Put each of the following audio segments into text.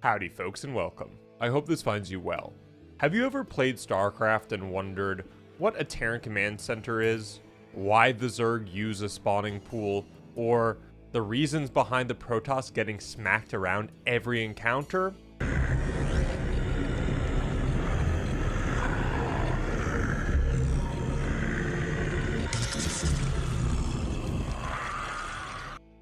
Howdy folks and welcome. I hope this finds you well. Have you ever played Starcraft and wondered what a Terran command center is, why the Zerg use a spawning pool, or the reasons behind the Protoss getting smacked around every encounter?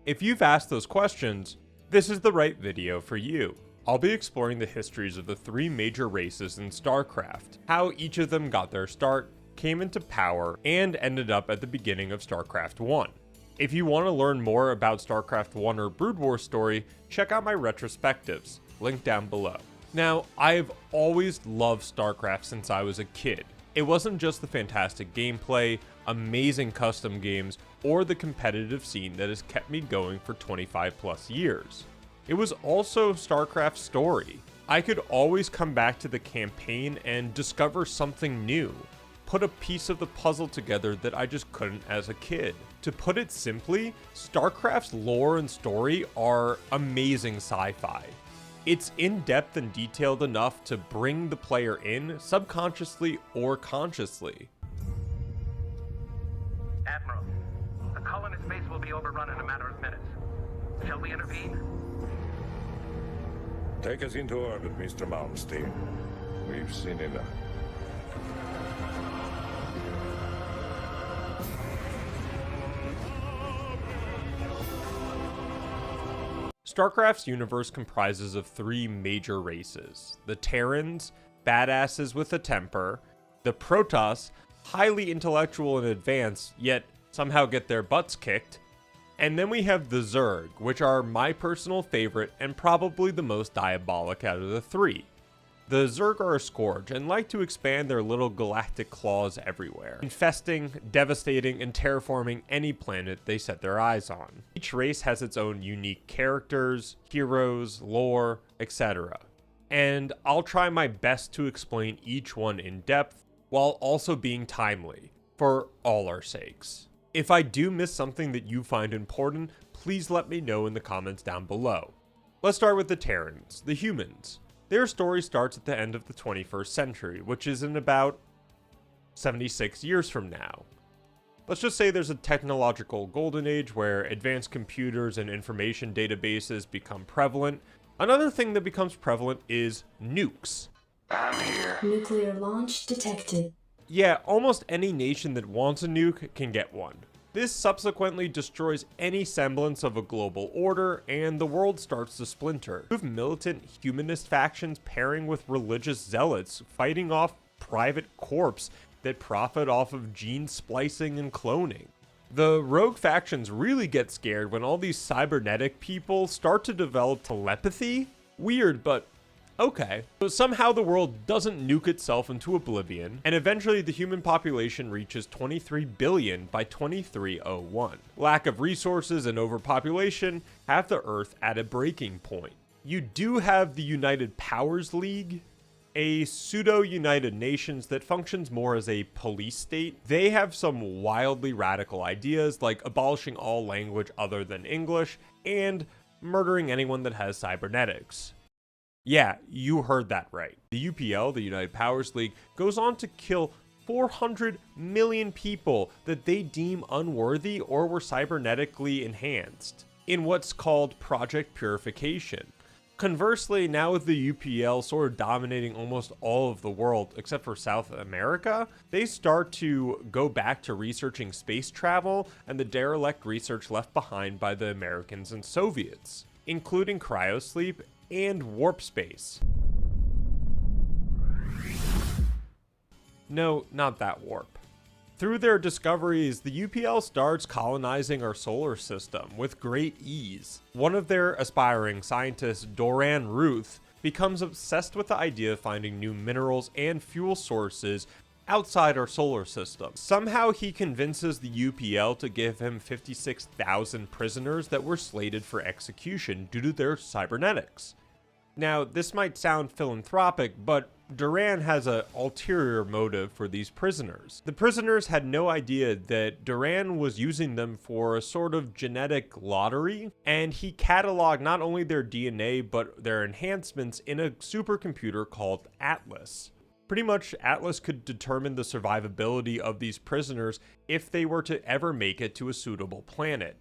If you've asked those questions, this is the right video for you. I'll be exploring the histories of the three major races in StarCraft, how each of them got their start, came into power, and ended up at the beginning of StarCraft 1. If you want to learn more about StarCraft 1 or Brood War story, check out my retrospectives, linked down below. Now, I've always loved StarCraft since I was a kid. It wasn't just the fantastic gameplay, amazing custom games, or the competitive scene that has kept me going for 25 plus years. It was also StarCraft's story. I could always come back to the campaign and discover something new, put a piece of the puzzle together that I just couldn't as a kid. To put it simply, StarCraft's lore and story are amazing sci-fi. It's in-depth and detailed enough to bring the player in, subconsciously or consciously. Admiral, the colonist base will be overrun in a matter of minutes. Shall we intervene? Take us into orbit, Mr. Malmsteen. We've seen enough. StarCraft's universe comprises of three major races: the Terrans, badasses with a temper; the Protoss, highly intellectual and advanced, yet somehow get their butts kicked; and then we have the Zerg, which are my personal favorite and probably the most diabolic out of the three. The Zerg are a scourge and like to expand their little galactic claws everywhere, infesting, devastating, and terraforming any planet they set their eyes on. Each race has its own unique characters, heroes, lore, etc. And I'll try my best to explain each one in depth while also being timely, for all our sakes. If I do miss something that you find important, please let me know in the comments down below. Let's start with the Terrans, the humans. Their story starts at the end of the 21st century, which is in about 76 years from now. Let's just say there's a technological golden age where advanced computers and information databases become prevalent. Another thing that becomes prevalent is nukes. I'm here. Nuclear launch detected. Yeah, almost any nation that wants a nuke can get one. This subsequently destroys any semblance of a global order, and the world starts to splinter, with militant humanist factions pairing with religious zealots fighting off private corps that profit off of gene splicing and cloning. The rogue factions really get scared when all these cybernetic people start to develop telepathy. Weird, but okay. So somehow the world doesn't nuke itself into oblivion, and eventually the human population reaches 23 billion by 2301. Lack of resources and overpopulation have the Earth at a breaking point. You do have the United Powers League, a pseudo-United Nations that functions more as a police state. They have some wildly radical ideas like abolishing all language other than English and murdering anyone that has cybernetics. Yeah, you heard that right. The UPL, the United Powers League, goes on to kill 400 million people that they deem unworthy or were cybernetically enhanced in what's called Project Purification. Conversely, now with the UPL sort of dominating almost all of the world except for South America, they start to go back to researching space travel and the derelict research left behind by the Americans and Soviets, including cryosleep and warp space. No, not that warp. Through their discoveries, the UPL starts colonizing our solar system with great ease. One of their aspiring scientists, Doran Ruth, becomes obsessed with the idea of finding new minerals and fuel sources outside our solar system. Somehow he convinces the UPL to give him 56,000 prisoners that were slated for execution due to their cybernetics. Now, this might sound philanthropic, but Duran has an ulterior motive for these prisoners. The prisoners had no idea that Duran was using them for a sort of genetic lottery, and he cataloged not only their DNA, but their enhancements in a supercomputer called Atlas. Pretty much, Atlas could determine the survivability of these prisoners if they were to ever make it to a suitable planet.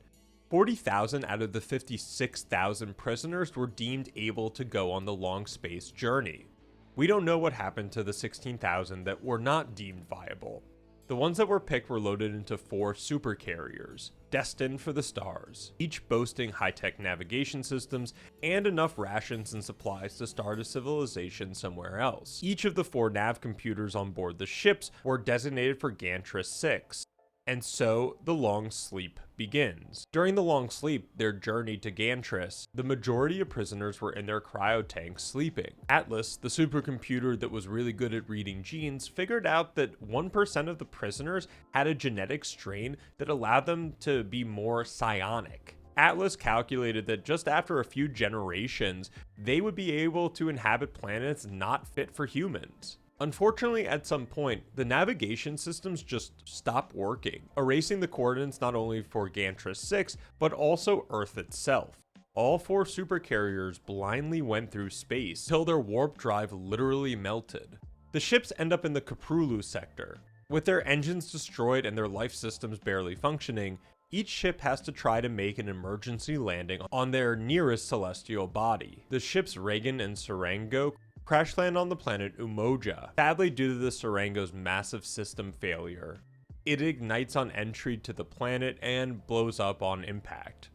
40,000 out of the 56,000 prisoners were deemed able to go on the long space journey. We don't know what happened to the 16,000 that were not deemed viable. The ones that were picked were loaded into 4 supercarriers, destined for the stars, each boasting high-tech navigation systems and enough rations and supplies to start a civilization somewhere else. Each of the 4 nav computers on board the ships were designated for Gantris 6. And so, the long sleep begins. During the long sleep, their journey to Gantris, the majority of prisoners were in their cryotanks sleeping. Atlas, the supercomputer that was really good at reading genes, figured out that 1% of the prisoners had a genetic strain that allowed them to be more psionic. Atlas calculated that just after a few generations, they would be able to inhabit planets not fit for humans. Unfortunately, at some point, the navigation systems just stopped working, erasing the coordinates not only for Gantris 6, but also Earth itself. All 4 supercarriers blindly went through space till their warp drive literally melted. The ships end up in the Kaprulu sector. With their engines destroyed and their life systems barely functioning, each ship has to try to make an emergency landing on their nearest celestial body. The ships Reagan and Serango crash land on the planet Umoja. Sadly, due to the Serango's massive system failure, it ignites on entry to the planet and blows up on impact,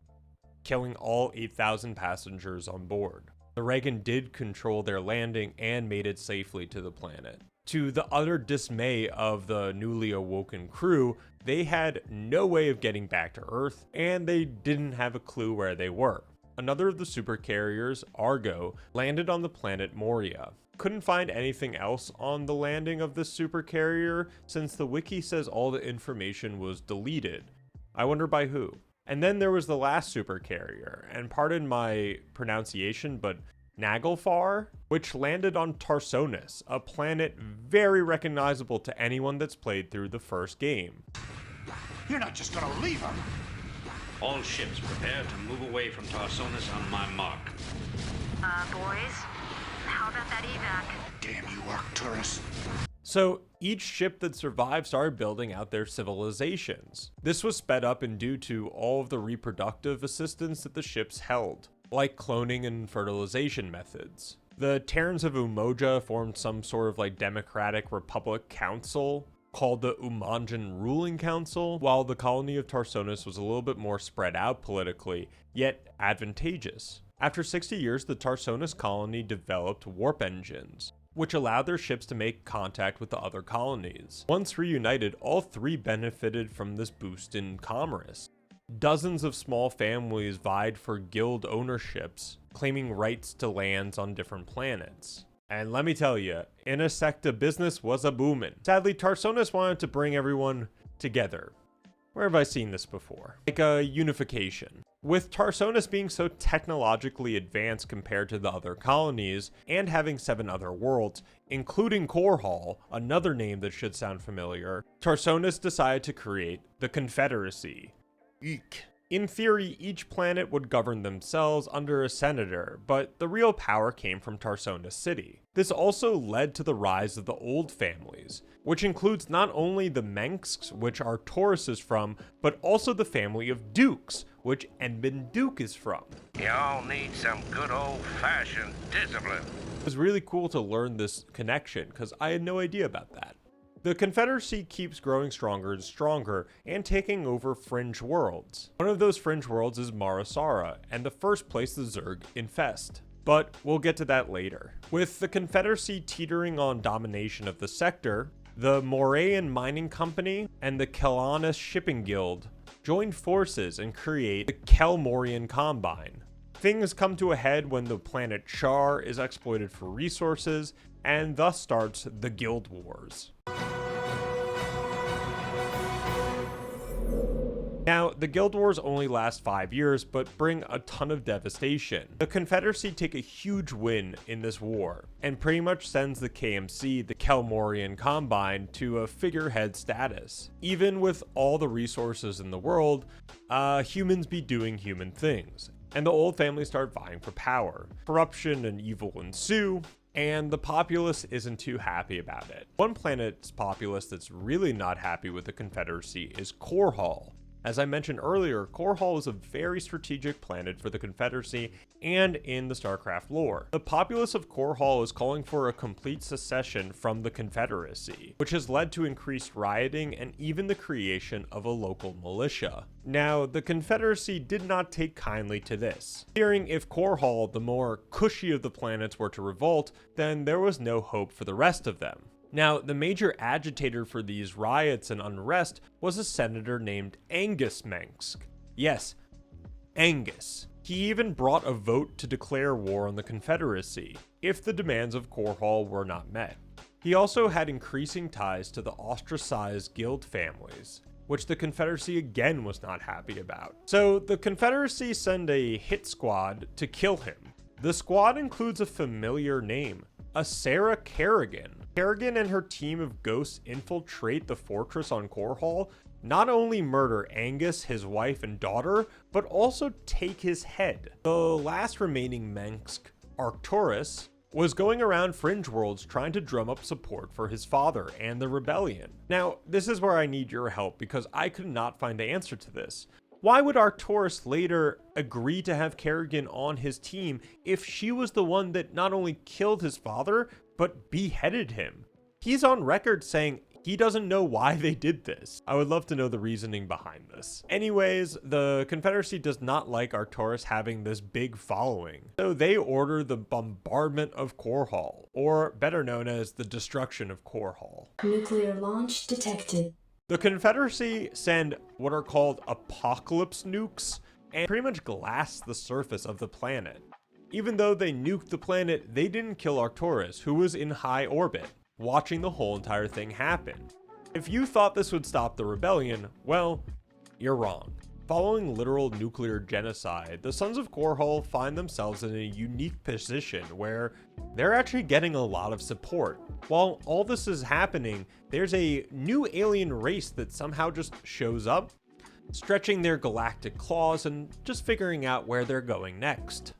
killing all 8,000 passengers on board. The Reagan did control their landing and made it safely to the planet. To the utter dismay of the newly awoken crew, they had no way of getting back to Earth, and they didn't have a clue where they were. Another of the supercarriers, Argo, landed on the planet Moria. Couldn't find anything else on the landing of this supercarrier since the wiki says all the information was deleted. I wonder by who. And then there was the last supercarrier, and pardon my pronunciation, but Naglfar, which landed on Tarsonis, a planet very recognizable to anyone that's played through the first game. You're not just gonna leave her. All ships prepare to move away from Tarsonis on my mark. Boys? How about that evac? Damn you, Arcturus. So each ship that survived started building out their civilizations. This was sped up and due to all of the reproductive assistance that the ships held, like cloning and fertilization methods. The Terrans of Umoja formed some sort of like democratic republic council called the Umanjan Ruling Council, while the colony of Tarsonis was a little bit more spread out politically, yet advantageous. After 60 years, the Tarsonis colony developed warp engines, which allowed their ships to make contact with the other colonies. Once reunited, all 3 benefited from this boost in commerce. Dozens of small families vied for guild ownerships, claiming rights to lands on different planets. And let me tell you, Insecta business was a boomin'. Sadly, Tarsonis wanted to bring everyone together. Where have I seen this before? Like a unification. With Tarsonis being so technologically advanced compared to the other colonies, and having 7 other worlds, including Korhal, another name that should sound familiar, Tarsonis decided to create the Confederacy. Eek. In theory, each planet would govern themselves under a senator, but the real power came from Tarsonis City. This also led to the rise of the old families, which includes not only the Menks, which Arcturus is from, but also the family of Dukes, which Edmund Duke is from. Y'all need some good old-fashioned discipline. It was really cool to learn this connection, because I had no idea about that. The Confederacy keeps growing stronger and stronger, and taking over fringe worlds. One of those fringe worlds is Marasara, and the first place the Zerg infest. But we'll get to that later. With the Confederacy teetering on domination of the sector, the Moraean Mining Company and the Kelanis Shipping Guild joined forces and create the Kelmorian Combine. Things come to a head when the planet Char is exploited for resources, and thus starts the Guild Wars. Now, the Guild Wars only last 5 years, but bring a ton of devastation. The Confederacy take a huge win in this war, and pretty much sends the KMC, the Kelmorian Combine, to a figurehead status. Even with all the resources in the world, humans be doing human things, and the old families start vying for power. Corruption and evil ensue, and the populace isn't too happy about it. One planet's populace that's really not happy with the Confederacy is Korhal. As I mentioned earlier, Korhal is a very strategic planet for the Confederacy and in the Starcraft lore. The populace of Korhal is calling for a complete secession from the Confederacy, which has led to increased rioting and even the creation of a local militia. Now, the Confederacy did not take kindly to this, fearing if Korhal, the more cushy of the planets, were to revolt, then there was no hope for the rest of them. Now, the major agitator for these riots and unrest was a senator named Angus Mengsk. Yes, Angus. He even brought a vote to declare war on the Confederacy, if the demands of Korhal were not met. He also had increasing ties to the ostracized guild families, which the Confederacy again was not happy about. So the Confederacy sent a hit squad to kill him. The squad includes a familiar name, a Sarah Kerrigan. Kerrigan and her team of ghosts infiltrate the fortress on Korhal, not only murder Angus, his wife and daughter, but also take his head. The last remaining Mengsk, Arcturus, was going around Fringe Worlds trying to drum up support for his father and the rebellion. Now, this is where I need your help because I could not find the answer to this. Why would Arcturus later agree to have Kerrigan on his team if she was the one that not only killed his father, but beheaded him? He's on record saying he doesn't know why they did this. I would love to know the reasoning behind this. Anyways, the Confederacy does not like Arcturus having this big following, so they order the bombardment of Korhal, or better known as the destruction of Korhal. Nuclear launch detected. The Confederacy send what are called apocalypse nukes and pretty much glass the surface of the planet. Even though they nuked the planet, they didn't kill Arcturus, who was in high orbit, watching the whole entire thing happen. If you thought this would stop the rebellion, well, you're wrong. Following literal nuclear genocide, the Sons of Korhal find themselves in a unique position where they're actually getting a lot of support. While all this is happening, there's a new alien race that somehow just shows up, stretching their galactic claws and just figuring out where they're going next.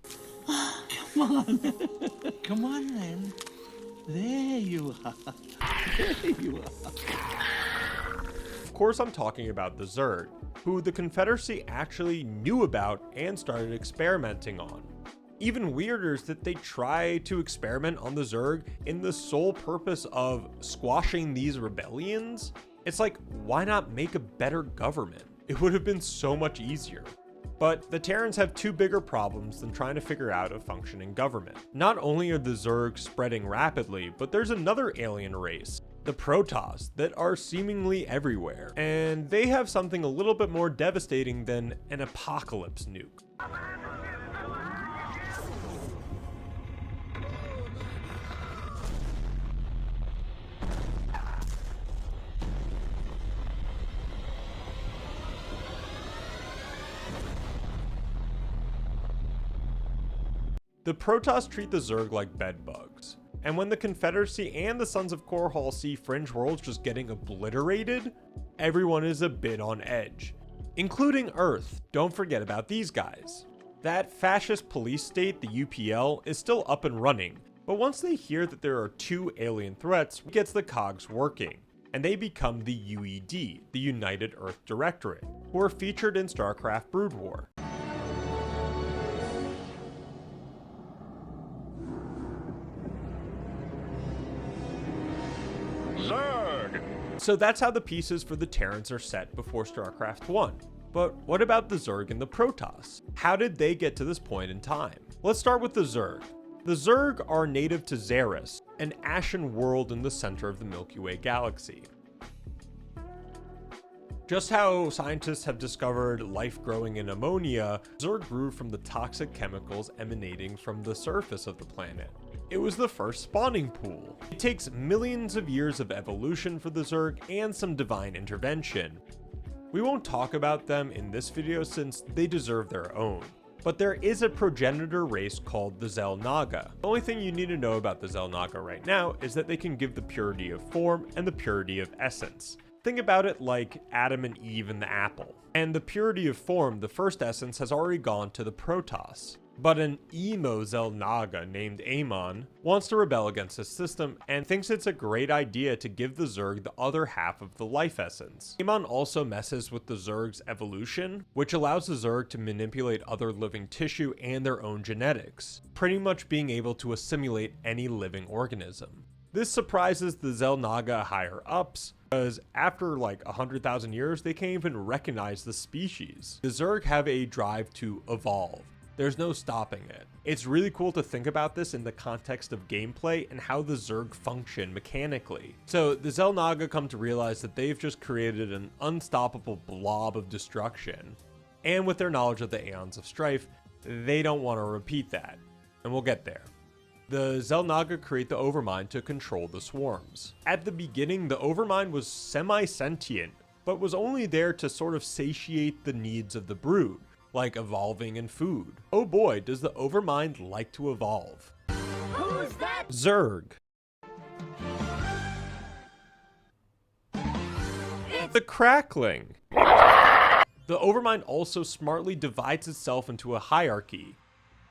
Come on. Come on, then. There you are. There you are. Of course, I'm talking about the Zerg, who the Confederacy actually knew about and started experimenting on. Even weirder is that they try to experiment on the Zerg in the sole purpose of squashing these rebellions. It's like, why not make a better government? It would have been so much easier. But the Terrans have two bigger problems than trying to figure out a functioning government. Not only are the Zerg spreading rapidly, but there's another alien race, the Protoss, that are seemingly everywhere. And they have something a little bit more devastating than an apocalypse nuke. The Protoss treat the Zerg like bedbugs, and when the Confederacy and the Sons of Korhal see Fringe Worlds just getting obliterated, everyone is a bit on edge, including Earth. Don't forget about these guys. That fascist police state, the UPL, is still up and running, but once they hear that there are two alien threats, it gets the cogs working, and they become the UED, the United Earth Directorate, who are featured in Starcraft Brood War. Zerg! So that's how the pieces for the Terrans are set before StarCraft 1. But what about the Zerg and the Protoss? How did they get to this point in time? Let's start with the Zerg. The Zerg are native to Xeris, an ashen world in the center of the Milky Way galaxy. Just how scientists have discovered life growing in ammonia, Zerg grew from the toxic chemicals emanating from the surface of the planet. It was the first spawning pool. It takes millions of years of evolution for the Zerg and some divine intervention. We won't talk about them in this video since they deserve their own. But there is a progenitor race called the Xel'Naga. The only thing you need to know about the Xel'Naga right now is that they can give the purity of form and the purity of essence. Think about it like Adam and Eve and the apple. And the purity of form, the first essence, has already gone to the Protoss. But an emo Xel'Naga named Amon wants to rebel against this system and thinks it's a great idea to give the Zerg the other half of the life essence. Amon also messes with the Zerg's evolution, which allows the Zerg to manipulate other living tissue and their own genetics, pretty much being able to assimilate any living organism. This surprises the Xel'Naga higher ups, because after like 100,000 years, they can't even recognize the species. The Zerg have a drive to evolve. There's no stopping it. It's really cool to think about this in the context of gameplay and how the Zerg function mechanically. So the Xel'Naga come to realize that they've just created an unstoppable blob of destruction. And with their knowledge of the Aeons of Strife, they don't want to repeat that. And we'll get there. The Xel'Naga create the Overmind to control the swarms. At the beginning, the Overmind was semi-sentient, but was only there to sort of satiate the needs of the brood, like evolving and food. Oh boy, does the Overmind like to evolve. Who's that? Zerg. The Crackling. The Overmind also smartly divides itself into a hierarchy,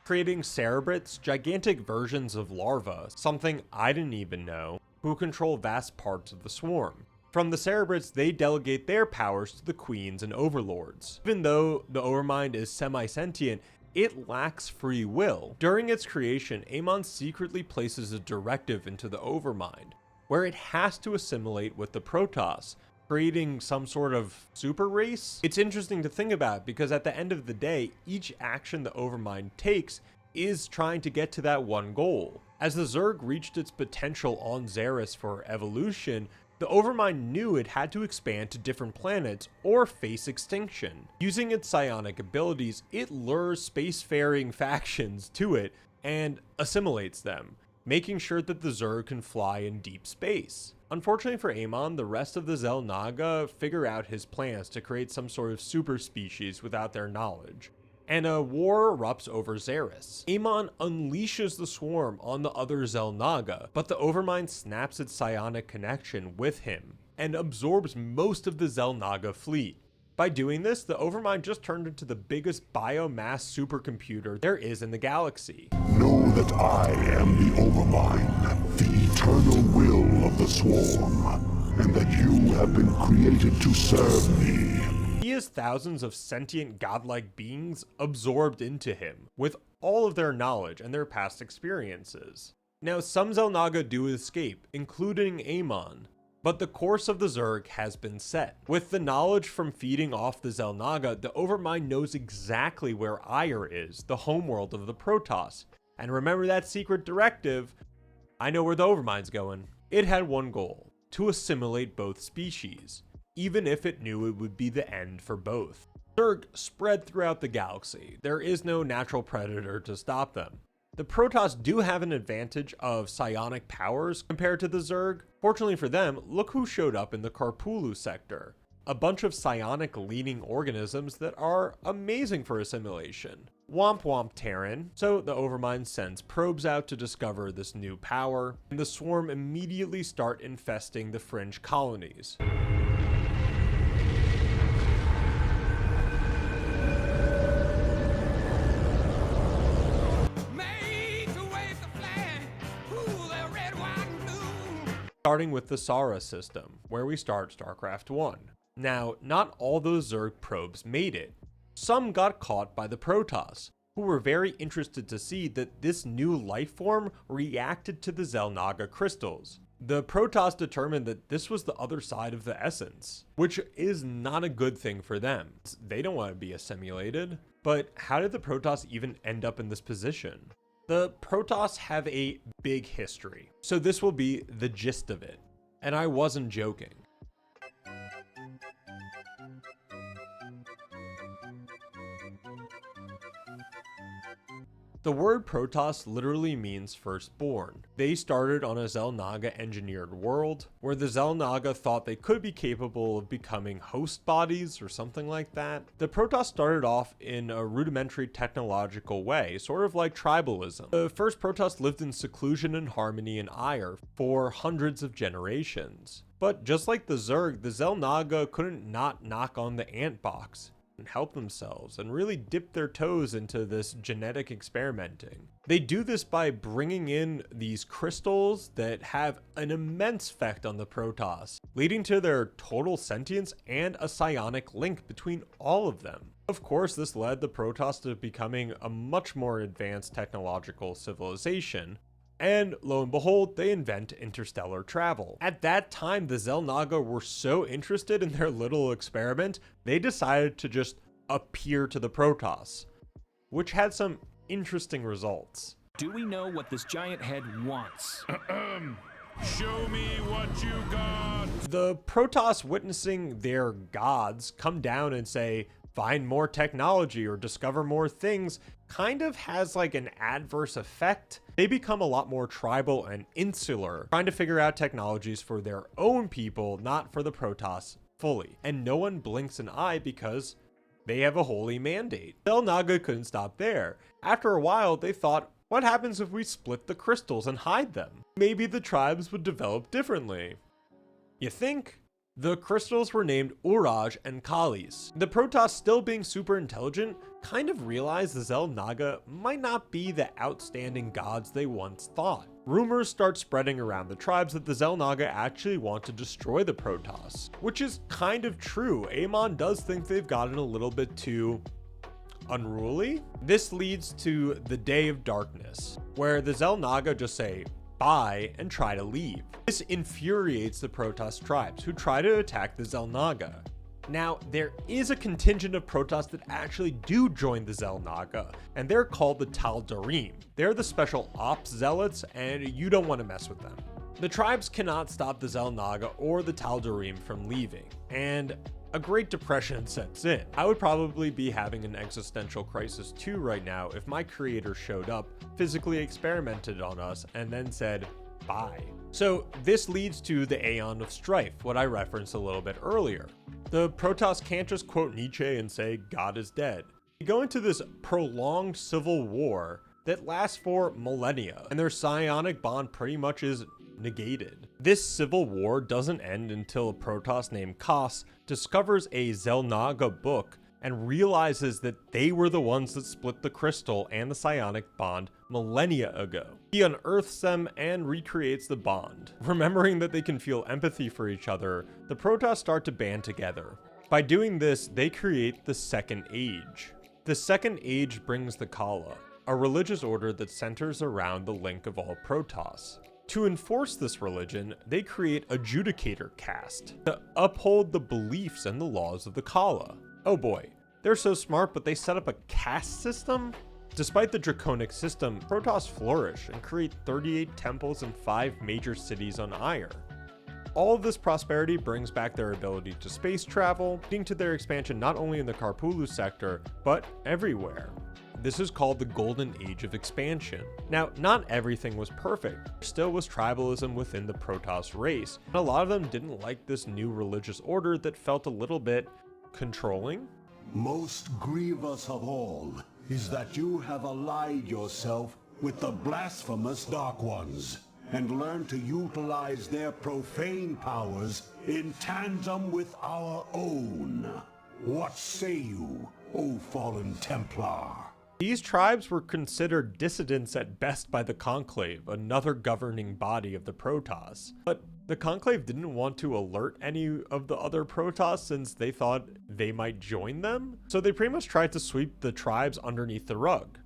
creating Cerebrits, gigantic versions of larvae, something I didn't even know, who control vast parts of the swarm. From the Cerebrits, they delegate their powers to the queens and overlords. Even though the Overmind is semi-sentient, it lacks free will. During its creation, Amon secretly places a directive into the Overmind, where it has to assimilate with the Protoss, creating some sort of super race. It's interesting to think about because at the end of the day, each action the Overmind takes is trying to get to that one goal. As the Zerg reached its potential on Xeris for evolution, the Overmind knew it had to expand to different planets or face extinction. Using its psionic abilities, it lures spacefaring factions to it and assimilates them, making sure that the Zerg can fly in deep space. Unfortunately for Amon, the rest of the Xel'Naga figure out his plans to create some sort of super species without their knowledge, and a war erupts over Xeris. Amon unleashes the swarm on the other Xel'Naga, but the Overmind snaps its psionic connection with him and absorbs most of the Xel'Naga fleet. By doing this, the Overmind just turned into the biggest biomass supercomputer there is in the galaxy. Know that I am the Overmind, the eternal will of the swarm, and that you have been created to serve me. He has thousands of sentient godlike beings absorbed into him, with all of their knowledge and their past experiences. Now, some Xel'Naga do escape, including Amon, but the course of the Zerg has been set. With the knowledge from feeding off the Xel'Naga, the Overmind knows exactly where Aiur is, the homeworld of the Protoss. And remember that secret directive? I know where the Overmind's going. It had one goal: to assimilate both species, even if it knew it would be the end for both. Zerg spread throughout the galaxy. There is no natural predator to stop them. The Protoss do have an advantage of psionic powers compared to the Zerg. Fortunately for them, look who showed up in the Karpulu sector. A bunch of psionic leaning organisms that are amazing for assimilation. Womp womp Terran. So the Overmind sends probes out to discover this new power, and the swarm immediately start infesting the fringe colonies. Starting with the Sara system, where we start StarCraft 1. Now, not all those Zerg probes made it. Some got caught by the Protoss, who were very interested to see that this new life form reacted to the Xel'Naga crystals. The Protoss determined that this was the other side of the essence, which is not a good thing for them. They don't want to be assimilated. But how did the Protoss even end up in this position? The Protoss have a big history, so this will be the gist of it. And I wasn't joking. The word Protoss literally means firstborn. They started on a Xel'Naga engineered world, where the Xel'Naga thought they could be capable of becoming host bodies or something like that. The Protoss started off in a rudimentary technological way, sort of like tribalism. The first Protoss lived in seclusion and harmony and ire for hundreds of generations. But just like the Zerg, the Xel'Naga couldn't not knock on the ant box and help themselves and really dip their toes into this genetic experimenting. They do this by bringing in these crystals that have an immense effect on the Protoss, leading to their total sentience and a psionic link between all of them. Of course, this led the Protoss to becoming a much more advanced technological civilization, and lo and behold, they invent interstellar travel. At that time, the Xel'Naga were so interested in their little experiment, they decided to just appear to the Protoss, which had some interesting results. Do we know what this giant head wants? Show me what you got! The Protoss, witnessing their gods come down and say, find more technology or discover more things, kind of has like an adverse effect. They become a lot more tribal and insular, trying to figure out technologies for their own people, not for the Protoss fully. And no one blinks an eye because they have a holy mandate. Xel'Naga couldn't stop there. After a while, they thought, what happens if we split the crystals and hide them? Maybe the tribes would develop differently. You think? The crystals were named Uraj and Kalis. The Protoss, still being super intelligent, kind of realized the Xel'Naga might not be the outstanding gods they once thought. Rumors start spreading around the tribes that the Xel'Naga actually want to destroy the Protoss, which is kind of true. Amon does think they've gotten a little bit too unruly. This leads to the Day of Darkness, where the Xel'Naga just say bye and try to leave. This infuriates the Protoss tribes, who try to attack the Xel'Naga. Now, there is a contingent of Protoss that actually do join the Xel'Naga, and they're called the Tal'Darim. They're the special ops zealots, and you don't want to mess with them. The tribes cannot stop the Xel'Naga or the Tal'Darim from leaving, and a Great Depression sets in. I would probably be having an existential crisis too right now if my creator showed up, physically experimented on us, and then said, bye. So this leads to the Aeon of Strife, what I referenced a little bit earlier. The Protoss can't just quote Nietzsche and say, God is dead. They go into this prolonged civil war that lasts for millennia, and their psionic bond pretty much is negated. This civil war doesn't end until a Protoss named Kos discovers a Xel'Naga book and realizes that they were the ones that split the crystal and the psionic bond millennia ago. He unearths them and recreates the bond. Remembering that they can feel empathy for each other, the Protoss start to band together. By doing this, they create the Second Age. The Second Age brings the Kala, a religious order that centers around the link of all Protoss. To enforce this religion, they create a Judicator caste to uphold the beliefs and the laws of the Kala. Oh boy, they're so smart, but they set up a caste system? Despite the draconic system, Protoss flourish and create 38 temples and 5 major cities on Ire. All of this prosperity brings back their ability to space travel, leading to their expansion not only in the Karpulu sector, but everywhere. This is called the Golden Age of Expansion. Now, not everything was perfect. There still was tribalism within the Protoss race, and a lot of them didn't like this new religious order that felt a little bit controlling. Most grievous of all is that you have allied yourself with the blasphemous Dark Ones and learned to utilize their profane powers in tandem with our own. What say you, O fallen Templar? These tribes were considered dissidents at best by the Conclave, another governing body of the Protoss. But the Conclave didn't want to alert any of the other Protoss since they thought they might join them, so they pretty much tried to sweep the tribes underneath the rug.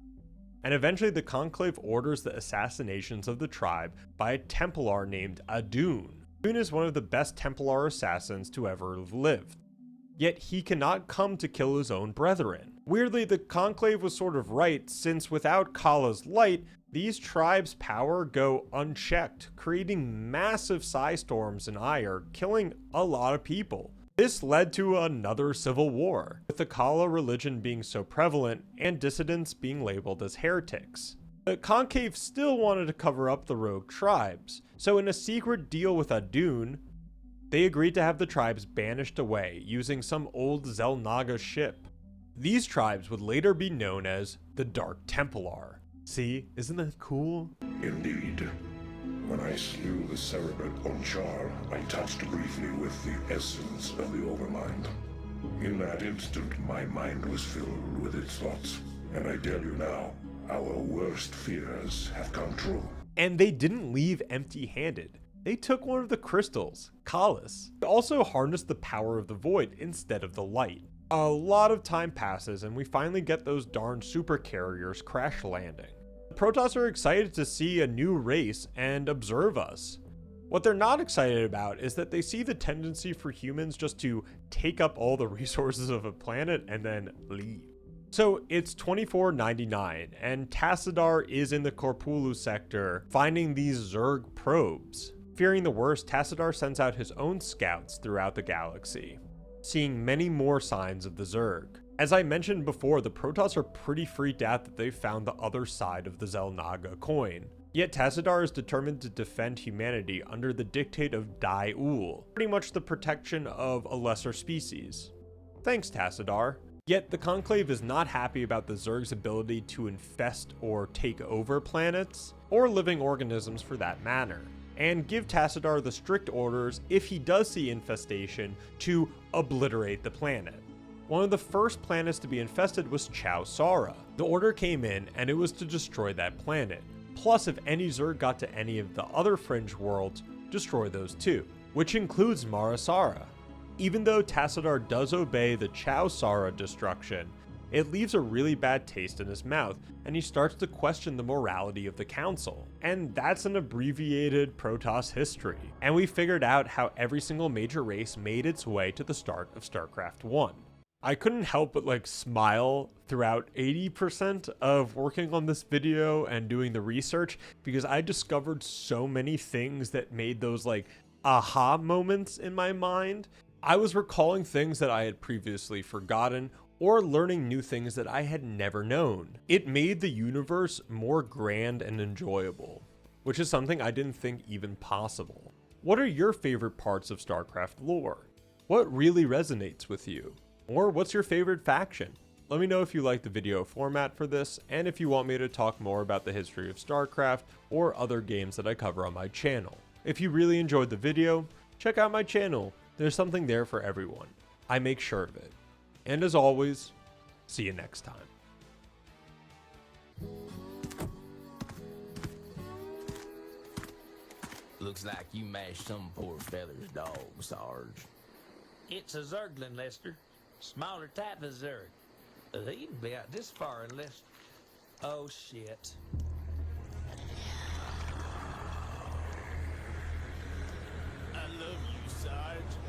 And eventually the Conclave orders the assassinations of the tribe by a Templar named Adun. Adun is one of the best Templar assassins to ever have lived. Yet he cannot come to kill his own brethren. Weirdly, the Conclave was sort of right, since without Kala's light, these tribes' power go unchecked, creating massive psi storms in Ire, killing a lot of people. This led to another civil war, with the Kala religion being so prevalent and dissidents being labeled as heretics. The Conclave still wanted to cover up the rogue tribes, so in a secret deal with Adun, they agreed to have the tribes banished away using some old Xel'Naga ship. These tribes would later be known as the Dark Templar. See, isn't that cool? Indeed. When I slew the Cerebral Onchar, I touched briefly with the essence of the Overmind. In that instant, my mind was filled with its thoughts. And I tell you now, our worst fears have come true. And they didn't leave empty-handed. They took one of the crystals, Kalis. They also harnessed the power of the void instead of the light. A lot of time passes and we finally get those darn supercarriers crash landing. The Protoss are excited to see a new race and observe us. What they're not excited about is that they see the tendency for humans just to take up all the resources of a planet and then leave. So it's 2499 and Tassadar is in the Korpulu sector finding these Zerg probes. Fearing the worst, Tassadar sends out his own scouts throughout the galaxy, seeing many more signs of the Zerg. As I mentioned before, the Protoss are pretty freaked out that they found the other side of the Xel'Naga coin. Yet Tassadar is determined to defend humanity under the dictate of Dai-Ul, pretty much the protection of a lesser species. Thanks, Tassadar. Yet the Conclave is not happy about the Zerg's ability to infest or take over planets, or living organisms for that matter, and give Tassadar the strict orders, if he does see infestation, to obliterate the planet. One of the first planets to be infested was Chau Sara. The order came in and it was to destroy that planet. Plus, if any Zerg got to any of the other fringe worlds, destroy those too, which includes Mara Sara. Even though Tassadar does obey the Chau Sara destruction, it leaves a really bad taste in his mouth, and he starts to question the morality of the Council. And that's an abbreviated Protoss history. And we figured out how every single major race made its way to the start of StarCraft 1. I couldn't help but smile throughout 80% of working on this video and doing the research, because I discovered so many things that made those aha moments in my mind. I was recalling things that I had previously forgotten or learning new things that I had never known. It made the universe more grand and enjoyable, which is something I didn't think even possible. What are your favorite parts of StarCraft lore? What really resonates with you? Or what's your favorite faction? Let me know if you like the video format for this, and if you want me to talk more about the history of StarCraft or other games that I cover on my channel. If you really enjoyed the video, check out my channel. There's something there for everyone. I make sure of it. And as always, see you next time. Looks like you mashed some poor fella's dog, Sarge. It's a Zergling, Lester. Smaller type of Zerg. They can be out this far unless... Oh, shit. I love you, Sarge.